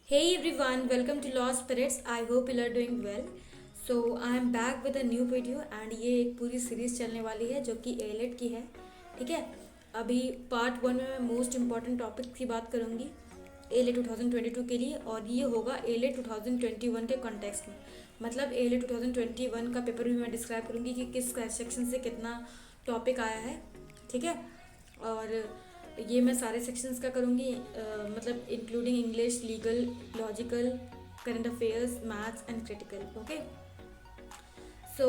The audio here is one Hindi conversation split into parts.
Hey everyone, welcome to Law Spirits. I hope you are doing well. So I am back with a new video and ये एक पूरी सीरीज चलने वाली है जो कि एलेट की है. ठीक है. अभी पार्ट 1 में मैं मोस्ट इम्पॉर्टेंट टॉपिक की बात करूँगी एलेट 2022 के लिए, और ये होगा एलेट 2021 के कॉन्टेक्स्ट में. मतलब एलेट 2021 का पेपर भी मैं डिस्क्राइब करूँगी कि किस सेक्शन से कितना टॉपिक आया है. ठीक है. और ये मैं सारे सेक्शंस का करूँगी, मतलब including English, legal, logical, current affairs, maths and critical. Okay. So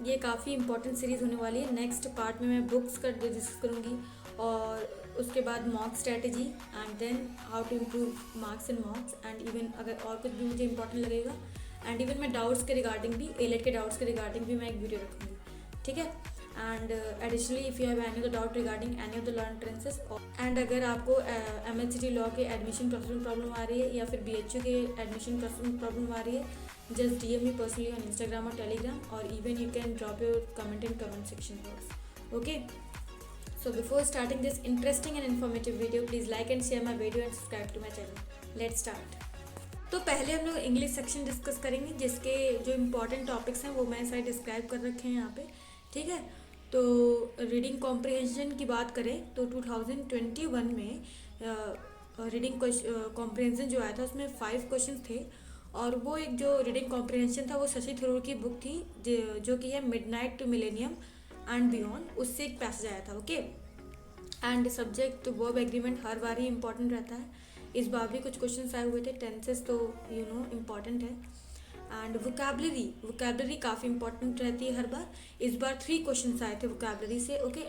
ये काफ़ी इंपॉर्टेंट सीरीज़ होने वाली है. नेक्स्ट पार्ट में मैं बुक्स का डिस्कस करूँगी, और उसके बाद mock strategy, and then how to improve marks in mocks, and even अगर और कुछ भी मुझे इंपॉर्टेंट लगेगा, एंड इवन मैं डाउट्स के रिगार्डिंग भी, एलेट के डाउट्स के रिगार्डिंग भी मैं एक वीडियो रखूँगी. ठीक है. And additionally if you have any of the doubt regarding any of the law entrances, and अगर आपको MHCT लॉ के एडमिशन प्रोसेस में प्रॉब्लम आ रही है या फिर BHU के एडमिशन प्रोसेस में प्रॉब्लम आ रही है, just DM me personally on Instagram or Telegram, or even you can drop your comment in comment section box. Okay. So before starting this interesting and informative video, please like and share my video and subscribe to my channel. Let's start. तो पहले हम लोग इंग्लिश सेक्शन डिस्कस करेंगे, जिसके जो इम्पोर्टेंट टॉपिक्स हैं वो मैंने सारे डिस्क्राइब कर रखे हैं यहाँ पे. ठीक है. तो रीडिंग कॉम्प्रिहेंशन की बात करें तो 2021 में रीडिंग कॉम्प्रिहेंशन जो आया था उसमें 5 क्वेश्चन थे, और वो एक जो रीडिंग कॉम्प्रिहेंशन था वो शशि थरूर की बुक थी जो कि है midnight to millennium and beyond. उससे एक पैसेज आया था. Okay. And subject verb agreement हर बार ही इंपॉर्टेंट रहता है. इस बार भी कुछ क्वेश्चंस आए हुए थे. टेंसेस तो इम्पॉर्टेंट है. एंड वोकैबलरी काफ़ी इंपॉर्टेंट रहती है हर बार. इस बार 3 क्वेश्चंस आए थे वोकैबलरी से. Okay.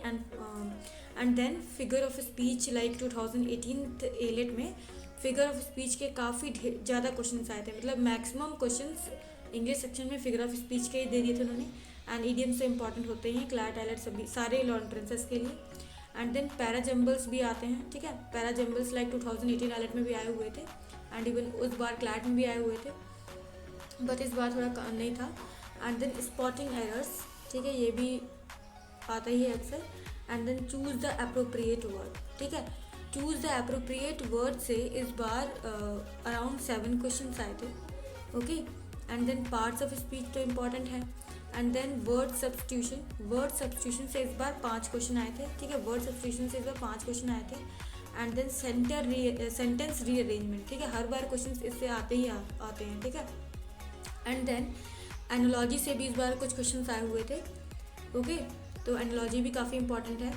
And then figure of speech, like 2018 AILET में फिगर ऑफ स्पीच के काफ़ी ज़्यादा क्वेश्चंस आए थे. मतलब मैक्सिमम क्वेश्चंस इंग्लिश सेक्शन में फिगर ऑफ स्पीच के ही दे दिए थे उन्होंने. एंड ईडियम से इंपॉर्टेंट होते हैं क्लैट आइलेट सभी सारे लॉ एंट्रेंसेस के लिए. एंड देन पैराजम्बल्स भी आते हैं. ठीक है. पैराजम्बल्स लाइक 2018 आइलेट में भी आए हुए थे, एंड इवन उस बार क्लैट में भी आए हुए थे, बट इस बार थोड़ा कम नहीं था. And then spotting errors. ठीक है. ये भी आता ही है अक्सर. And then choose the appropriate word. ठीक है. चूज द अप्रोप्रिएट वर्ड से इस बार अराउंड 7 क्वेश्चन आए थे. Okay. And then parts of speech तो इम्पॉर्टेंट है. एंड देन वर्ड सब्स्टिट्यूशन से इस बार 5 क्वेश्चन आए थे. ठीक है. वर्ड सब्स्टिट्यूशन से इस बार 5 क्वेश्चन आए थे. And then sentence rearrangement. ठीक है. हर बार क्वेश्चन इससे आते ही आते हैं. ठीक है. एंड देन एनोलॉजी से भी इस बार कुछ क्वेश्चन आए हुए थे. ओके. तो एनोलॉजी भी काफ़ी इंपॉर्टेंट है.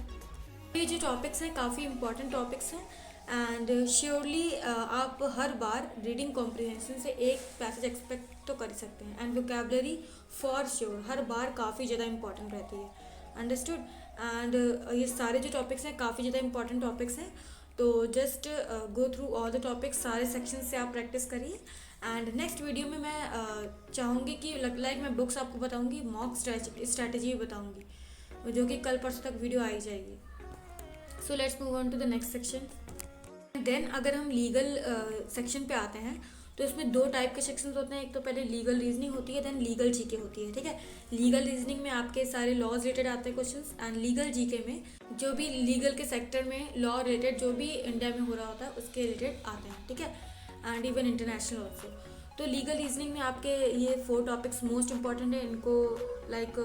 ये जो टॉपिक्स हैं काफ़ी इंपॉर्टेंट टॉपिक्स हैं. एंड श्योरली आप हर बार रीडिंग कॉम्प्रिहेंशन से एक पैसेज एक्सपेक्ट तो कर सकते हैं. एंड वोकैबलरी फॉर श्योर हर बार काफ़ी ज़्यादा इंपॉर्टेंट रहती है. अंडरस्टूड. एंड ये सारे जो टॉपिक्स हैं काफ़ी ज़्यादा इंपॉर्टेंट टॉपिक्स हैं. तो just go through all the topics, सारे सेक्शन से आप प्रैक्टिस करिए. एंड नेक्स्ट वीडियो में मैं चाहूँगी कि लाइक मैं बुक्स आपको बताऊँगी, मॉक स्ट्रैटेजी भी बताऊँगी, जो कि कल परसों तक वीडियो आ ही जाएगी. So let's move on to the next section. Then अगर हम लीगल सेक्शन पे आते हैं तो इसमें 2 टाइप के सेक्शंस होते हैं. एक तो पहले लीगल रीजनिंग होती है, देन लीगल जीके होती है. ठीक है. लीगल रीजनिंग में आपके सारे लॉज रिलेटेड आते हैं क्वेश्चंस, एंड लीगल जीके में जो भी लीगल के सेक्टर में लॉ रिलेटेड जो भी इंडिया में हो रहा होता है उसके रिलेटेड आते हैं. ठीक है. And even international also. तो लीगल रीजनिंग में आपके ये 4 टॉपिक्स मोस्ट इंपॉर्टेंट है. इनको लाइक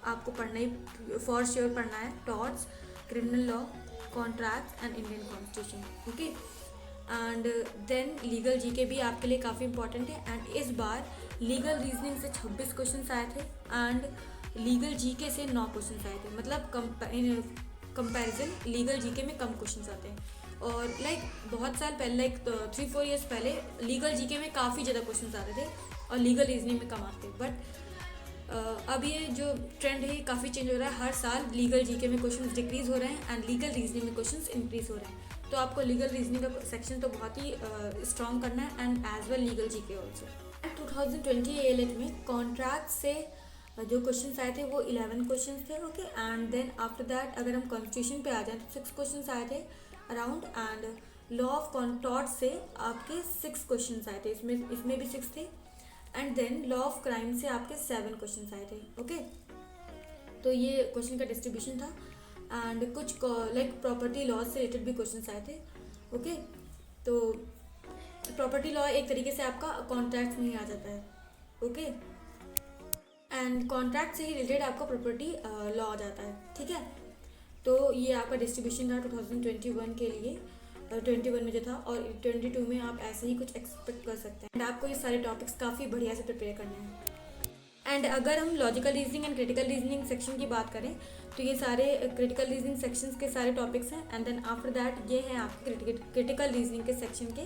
आपको पढ़ना ही फॉर श्योर पढ़ना है. Torts, criminal law, contract and Indian constitution. Okay. And then legal GK भी आपके लिए काफ़ी इंपॉर्टेंट है. एंड इस बार लीगल रीजनिंग से 26 क्वेश्चन आए थे, एंड लीगल जीके से 9 क्वेश्चन आए थे. मतलब कंपैरिजन लीगल जीके में कम क्वेश्चन आते हैं. और लाइक बहुत साल पहले, लाइक 3-4 ईयर्स पहले लीगल जीके में काफ़ी ज़्यादा क्वेश्चन आते थे और लीगल रीजनिंग में कम आते. बट अब ये जो ट्रेंड है काफ़ी चेंज हो रहा है. हर साल लीगल जीके में क्वेश्चंस डिक्रीज़ हो रहे हैं एंड लीगल रीजनिंग में क्वेश्चंस इंक्रीज़ हो रहे हैं. तो आपको लीगल रीजनिंग का सेक्शन तो बहुत ही स्ट्रॉन्ग करना है, and as well legal GK also. 2020 AILET में कॉन्ट्रैक्ट से जो क्वेश्चंस आए थे वो 11 क्वेश्चंस थे. Okay. And then after that अगर हम कॉन्स्टिट्यूशन पे आ जाएँ तो 6 क्वेश्चंस आए थे अराउंड. एंड लॉ ऑफ कॉन्टॉर्ट से आपके 6 क्वेश्चंस आए थे. इसमें भी 6 थे. And then law of crime से आपके 7 क्वेश्चंस आए थे. ओके. तो ये क्वेश्चन का डिस्ट्रीब्यूशन था. एंड कुछ लाइक प्रॉपर्टी लॉ से रिलेटेड भी क्वेश्चन आए थे. ओके. तो प्रॉपर्टी लॉ एक तरीके से आपका कॉन्ट्रैक्ट में ही आ जाता है, ओके। एंड कॉन्ट्रैक्ट से ही रिलेटेड आपका प्रॉपर्टी लॉ आ जाता है, ठीक है। तो ये आपका डिस्ट्रीब्यूशन था 2021 के लिए, 21 में जो था, और 22 में आप ऐसे ही कुछ एक्सपेक्ट कर सकते हैं। एंड आपको ये सारे टॉपिक्स काफ़ी बढ़िया से प्रिपेयर करने हैं। एंड अगर हम logical reasoning and critical reasoning section की बात करें तो ये सारे क्रिटिकल रीजनिंग सेक्शंस के सारे टॉपिक्स हैं। एंड देन आफ्टर दैट ये हैं आपके क्रिटिकल रीजनिंग के सेक्शन के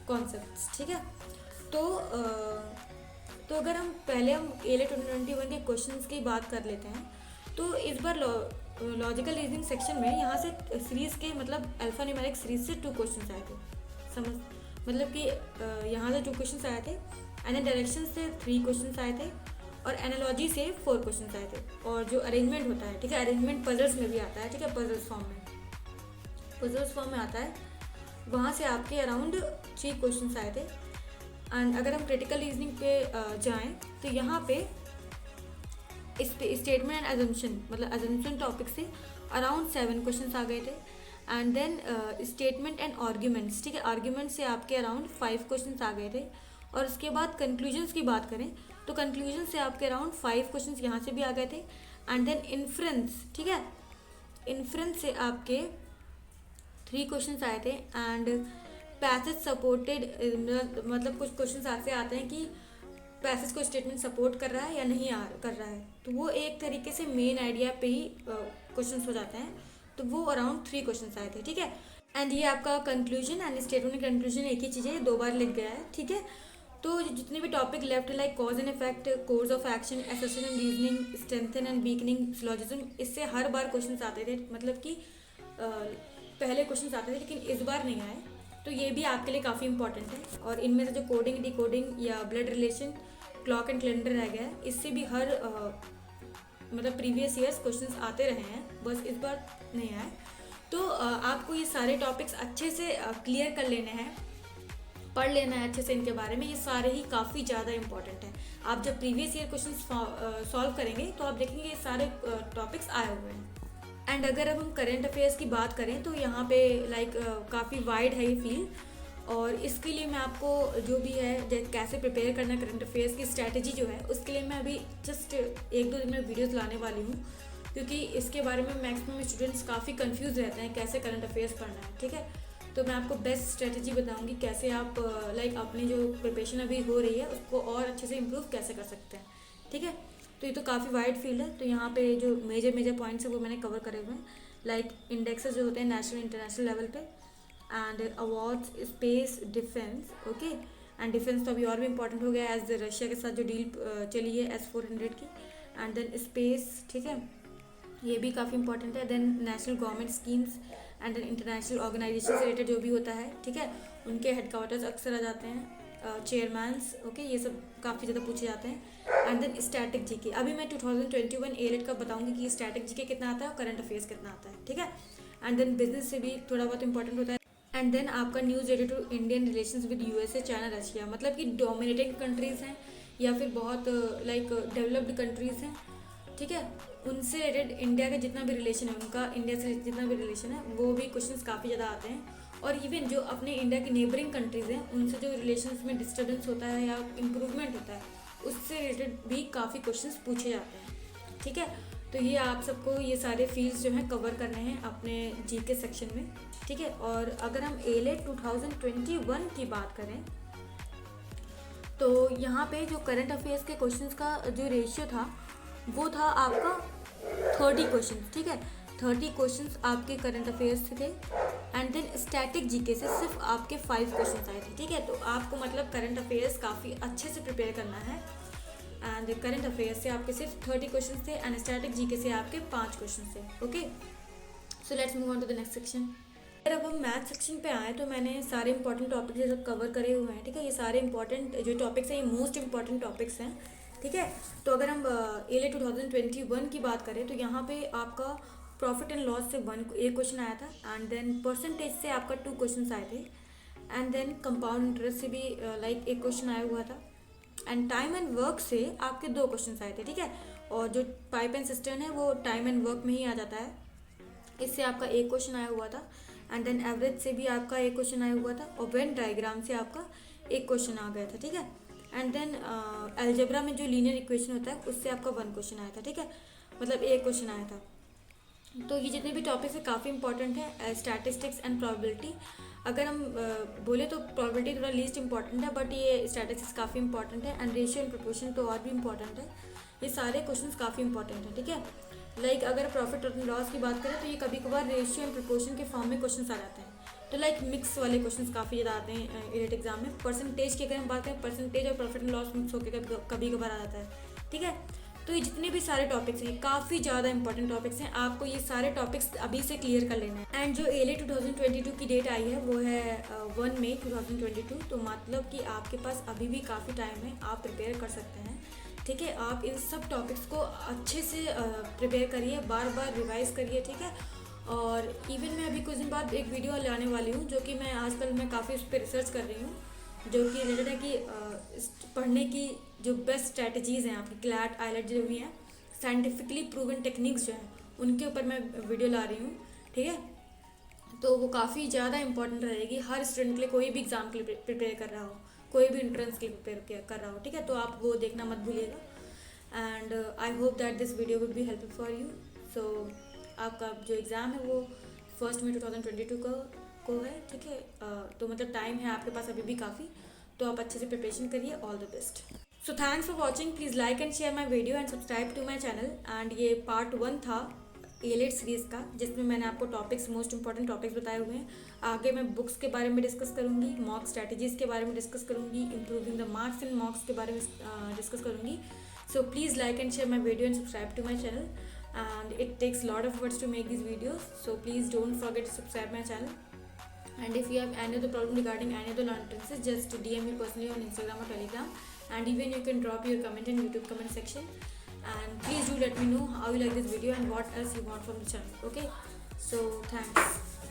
कॉन्सेप्ट्स, ठीक है। तो अगर हम पहले एले 2021 के क्वेश्चंस की बात कर लेते हैं, तो इस बार लॉजिकल रीजनिंग सेक्शन में यहाँ से सीरीज़ के मतलब अल्फा न्यूमेरिक सीरीज से 2 क्वेश्चंस आए थे, समझ मतलब कि यहाँ से 2 क्वेश्चंस आए थे, एंड देन डायरेक्शन से 3 क्वेश्चंस आए थे, और एनालॉजी से 4 क्वेश्चंस आए थे। और जो अरेंजमेंट होता है, ठीक है, अरेंजमेंट पजल्स में भी आता है, ठीक है, पजल्स फॉर्म में आता है, वहाँ से आपके अराउंड 3 क्वेश्चंस आए थे। एंड अगर हम क्रिटिकल रीजनिंग पे जाएं तो यहाँ पे इस पे स्टेटमेंट एंड अजम्पशन मतलब अजम्पशन टॉपिक से अराउंड 7 क्वेश्चंस आ गए थे। And then statement and arguments, ठीक है, आर्ग्यूमेंट से आपके अराउंड 5 क्वेश्चंस आ गए थे। और उसके बाद कंक्लूजन्स की बात करें तो कंक्लूजन से आपके अराउंड 5 क्वेश्चंस यहाँ से भी आ गए थे। एंड देन इन्फ्रेंस, ठीक है, इन्फ्रेंस से आपके 3 क्वेश्चंस आए थे। एंड पैसेज सपोर्टेड मतलब कुछ क्वेश्चंस ऐसे आते हैं कि पैसेज को स्टेटमेंट सपोर्ट कर रहा है या नहीं कर रहा है, तो वो एक तरीके से मेन आइडिया पे ही क्वेश्चंस हो जाते हैं। तो वो अराउंड 3 क्वेश्चंस आए थे, ठीक है। एंड ये आपका कंक्लूजन एंड स्टेटमेंट कंक्लूजन एक ही चीज़ है, ये 2 बार लिख गया है, ठीक है। तो जितने भी topic left like cause and effect, course of action, assertion and reasoning, strengthen and weakening syllogism, इससे हर बार क्वेश्चंस आते थे, मतलब कि पहले क्वेश्चंस आते थे लेकिन इस बार नहीं आए। तो ये भी आपके लिए काफ़ी इंपॉर्टेंट है। और इनमें से जो कोडिंग, डिकोडिंग या blood relation, clock and calendar रह गया है, इससे भी हर मतलब प्रीवियस ईयर्स क्वेश्चंस आते रहे हैं, बस इस बार नहीं आए। तो आपको ये सारे टॉपिक्स अच्छे से क्लियर कर लेने हैं, पढ़ लेना है अच्छे से इनके बारे में, ये सारे ही काफ़ी ज़्यादा इंपॉर्टेंट है। आप जब प्रीवियस ईयर क्वेश्चन सॉल्व करेंगे तो आप देखेंगे ये सारे टॉपिक्स आए हुए हैं। एंड अगर अब हम करंट अफेयर्स की बात करें तो यहाँ पे लाइक काफ़ी वाइड है ये फील्ड, और इसके लिए मैं आपको जो भी है कैसे प्रिपेयर करना करंट अफेयर्स की स्ट्रैटेजी जो है, उसके लिए मैं अभी जस्ट 1-2 दिन में वीडियोज़ लाने वाली हूँ, क्योंकि इसके बारे में मैक्सिमम स्टूडेंट्स काफ़ी कंफ्यूज रहते हैं कैसे करंट अफेयर्स पढ़ना है, ठीक है। तो मैं आपको बेस्ट स्ट्रेटजी बताऊंगी कैसे आप लाइक अपनी जो प्रिपरेशन अभी हो रही है उसको और अच्छे से इम्प्रूव कैसे कर सकते हैं, ठीक है। तो ये तो काफ़ी वाइड फील्ड है, तो यहाँ पे जो मेजर पॉइंट्स है वो मैंने कवर करे हुए हैं, लाइक इंडेक्सेस जो होते हैं नेशनल इंटरनेशनल लेवल पे, and awards, space, defence, okay. And defence तो अभी और भी इंपॉर्टेंट हो गया एज रशिया के साथ जो डील चली है S-400 की। एंड देन स्पेस, ठीक है, ये भी काफ़ी इंपॉर्टेंट है। Then national government schemes and international organisation से रिलेटेड जो भी होता है, ठीक है, उनके हेडक्वार्टर्स अक्सर आ जाते हैं, चेयरमैन्स, ओके, ये सब काफ़ी ज़्यादा पूछे जाते हैं। एंड देन स्टैटिक जीके, अभी मैं 2021 एलेट का बताऊंगी कि स्टैटिक जीके कितना आता है और करंट अफेयर्स कितना आता है, ठीक है। एंड देन बिजनेस से भी थोड़ा बहुत इंपॉर्टेंट होता है। एंड देन आपका news related to Indian relations with USA, China, Russia, मतलब कि डोमिनेटिंग कंट्रीज़ हैं या फिर बहुत लाइक डेवलप्ड कंट्रीज़ हैं, ठीक है, उनसे रिलेटेड इंडिया का जितना भी रिलेशन है, उनका इंडिया से जितना भी रिलेशन है, वो भी क्वेश्चंस काफ़ी ज़्यादा आते हैं। और इवन जो अपने इंडिया की नेबरिंग कंट्रीज़ हैं उनसे जो रिलेशंस में डिस्टर्बेंस होता है या इम्प्रूवमेंट होता है, उससे रिलेटेड भी काफ़ी क्वेश्चंस पूछे जाते हैं, ठीक है। तो ये आप सबको ये सारे फील्ड्स जो हैं कवर करने हैं अपने जीके सेक्शन में, ठीक है। और अगर हम एलेट 2021 की बात करें तो यहाँ पे जो करंट अफेयर्स के क्वेश्चंस का जो रेशियो था वो था आपका 30 क्वेश्चन, ठीक है, 30 क्वेश्चंस आपके करंट अफेयर्स से थे। एंड देन स्टैटिक जीके से सिर्फ आपके 5 क्वेश्चंस आए थे, ठीक है। तो आपको मतलब करंट अफेयर्स काफ़ी अच्छे से प्रिपेयर करना है। एंड करंट अफेयर्स से आपके सिर्फ 30 क्वेश्चंस थे एंड स्टैटिक जीके से आपके 5 क्वेश्चंस थे, okay. So let's move on to the next section. अगर अब हम मैथ सेक्शन पे आए तो मैंने सारे इंपॉर्टेंट टॉपिक्स ये सब कवर करे हुए हैं, ठीक है। ये सारे इंपॉर्टेंट जो टॉपिक्स हैं ये मोस्ट इंपॉर्टेंट टॉपिक्स हैं, ठीक है। तो अगर हम एलेट 2021 की बात करें तो यहाँ पे आपका प्रॉफिट एंड लॉस से एक क्वेश्चन आया था। एंड देन परसेंटेज से आपका 2 क्वेश्चन आए थे। एंड देन कंपाउंड इंटरेस्ट से भी लाइक एक क्वेश्चन आया हुआ था। एंड टाइम एंड वर्क से आपके 2 क्वेश्चन आए थे, ठीक है। और जो पाइप एंड सिस्टर्न है वो टाइम एंड वर्क में ही आ जाता है, इससे आपका एक क्वेश्चन आया हुआ था। एंड देन एवरेज से भी आपका एक क्वेश्चन आया हुआ था, और वेन डायग्राम से आपका एक क्वेश्चन आ गया था, ठीक है। एंड देन अलजेब्रा में जो लीनियर इक्वेशन होता है उससे आपका 1 क्वेश्चन आया था, ठीक है, मतलब एक क्वेश्चन आया था। तो ये जितने भी टॉपिक्स है काफ़ी इंपॉर्टेंट है। स्टैटिस्टिक्स एंड प्रोबेबिलिटी, अगर हम बोले तो प्रोबेबिलिटी थोड़ा लीस्ट इंपॉर्टेंट है, बट ये स्टैटिस्टिक्स काफ़ी इंपॉर्टेंट है। एंड रेशियो एंड प्रोपोर्शन तो और भी इंपॉर्टेंट है। ये सारे क्वेश्चंस काफ़ी इंपॉर्टेंट है, ठीक है। लाइक अगर प्रॉफिट और लॉस की बात करें तो ये कभी कभार रेशियो एंड प्रोपोर्शन के फॉर्म में क्वेश्चन आ जाते हैं। तो लाइक मिक्स वाले क्वेश्चन काफ़ी ज़्यादा आते हैं एलिट एग्जाम में। परसेंटेज की अगर हम बात करें, परसेंटेज और प्रॉफिट एंड लॉस मिक्स होकर कभी कभार आ जाता है, ठीक है। तो ये जितने भी सारे टॉपिक्स हैं काफ़ी ज़्यादा इंपॉर्टेंट टॉपिक्स हैं, आपको ये सारे टॉपिक्स अभी से क्लियर कर लेना है। एंड जो एलिट 2022 की डेट आई है वो है 1 मई 2022। तो मतलब कि आपके पास अभी भी काफ़ी टाइम है, आप प्रिपेयर कर सकते हैं, ठीक है। आप इन सब टॉपिक्स को अच्छे से प्रिपेयर करिए, बार बार रिवाइज करिए, ठीक है। और इवन मैं अभी कुछ दिन बाद एक वीडियो लाने वाली हूँ, जो कि मैं आजकल मैं काफ़ी उस पर रिसर्च कर रही हूँ, जो कि रिलेटेड है कि पढ़ने की जो बेस्ट स्ट्रैटेजीज़ हैं आपकी क्लैट आइलेट जो भी हैं, साइंटिफिकली प्रूवन टेक्निक्स जो हैं उनके ऊपर मैं वीडियो ला रही हूँ, ठीक है। तो वो काफ़ी ज़्यादा इंपॉर्टेंट रहेगी हर स्टूडेंट के लिए, कोई भी एग्ज़ाम के लिए प्रिपेयर कर रहा हो, कोई भी एंट्रेंस के लिए प्रिपेयर कर रहा हो, ठीक है। तो आप वो देखना मत भूलिएगा। And I hope that this video will be helpful for you. So आपका जो एग्ज़ाम है वो 1 मई 2022 को है, ठीक है। तो मतलब टाइम है आपके पास अभी भी काफ़ी, तो आप अच्छे से प्रिपरेशन करिए। All the best. So thanks for watching, please like and share my video and subscribe to my channel. And ये पार्ट 1 था एलिट सीरीज़ का, जिसमें मैंने आपको टॉपिक्स, मोस्ट इंपॉर्टेंट टॉपिक्स बताए हुए हैं। आगे मैं बुक्स के बारे में डिस्कस करूँगी, मॉक स्ट्रैटेजीज़ के बारे में डिस्कस करूँगी, improving the marks in mocks के बारे में डिस्कस करूँगी। So please like and share my video and subscribe to my channel. And it takes a lot of efforts to make these videos, so please don't forget to subscribe my channel. And if you have any other problem regarding any other entrances, just DM me personally on Instagram or Telegram, and even you can drop your comment in YouTube comment section. And please do let me know how you like this video and what else you want from the channel. Okay, so thanks.